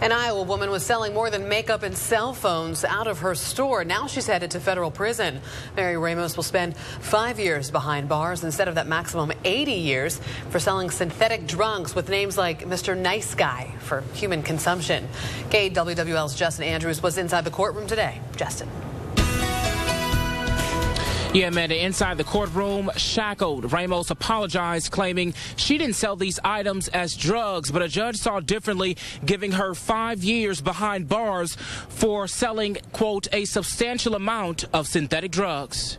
An Iowa woman was selling more than makeup and cell phones out of her store. Now she's headed to federal prison. Mary Ramos will spend 5 years behind bars instead of that maximum 80 years for selling synthetic drugs with names like Mr. Nice Guy for human consumption. KWWL's Justin Andrews was inside the courtroom today. Justin. Yeah, Amanda, inside the courtroom, shackled. Ramos apologized, claiming she didn't sell these items as drugs, but a judge saw differently, giving her 5 years behind bars for selling, quote, a substantial amount of synthetic drugs.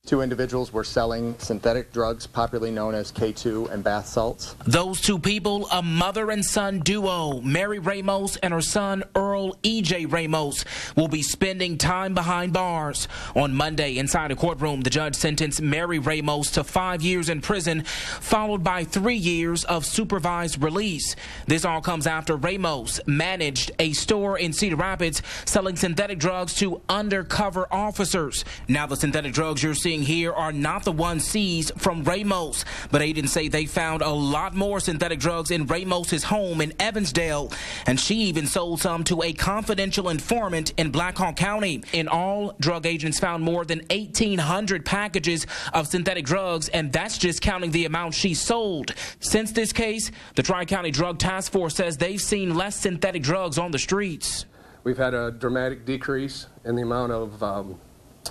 2 individuals were selling synthetic drugs, popularly known as K2 and bath salts. Those 2 people, a mother and son duo, Mary Ramos and her son Earl E.J. Ramos, will be spending time behind bars. On Monday, inside a courtroom, the judge sentenced Mary Ramos to 5 years in prison, followed by 3 years of supervised release. This all comes after Ramos managed a store in Cedar Rapids selling synthetic drugs to undercover officers. Now the synthetic drugs you're seeing here are not the ones seized from Ramos, but agents say they found a lot more synthetic drugs in Ramos's home in Evansdale, and she even sold some to a confidential informant in Black Hawk County. In all, drug agents found more than 1,800 packages of synthetic drugs, and that's just counting the amount she sold. Since this case, the Tri-County Drug Task Force says they've seen less synthetic drugs on the streets. We've had a dramatic decrease in the amount of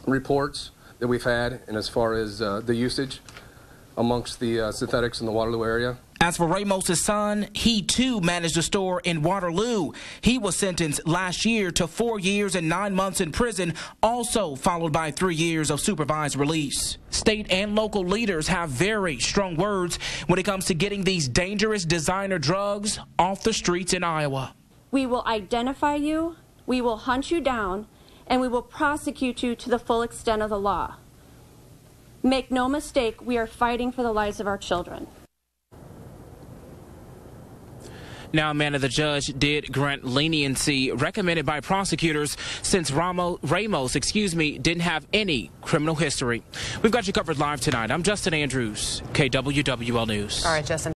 reports that we've had, and as far as the usage amongst the synthetics in the Waterloo area. As for Ramos's son, he too managed a store in Waterloo. He was sentenced last year to 4 years and 9 months in prison, also followed by 3 years of supervised release. State and local leaders have very strong words when it comes to getting these dangerous designer drugs off the streets in Iowa. We will identify you, we will hunt you down, and we will prosecute you to the full extent of the law. Make no mistake, we are fighting for the lives of our children. Now, Amanda, the judge did grant leniency recommended by prosecutors since Ramos, didn't have any criminal history. We've got you covered live tonight. I'm Justin Andrews, KWWL News. All right, Justin.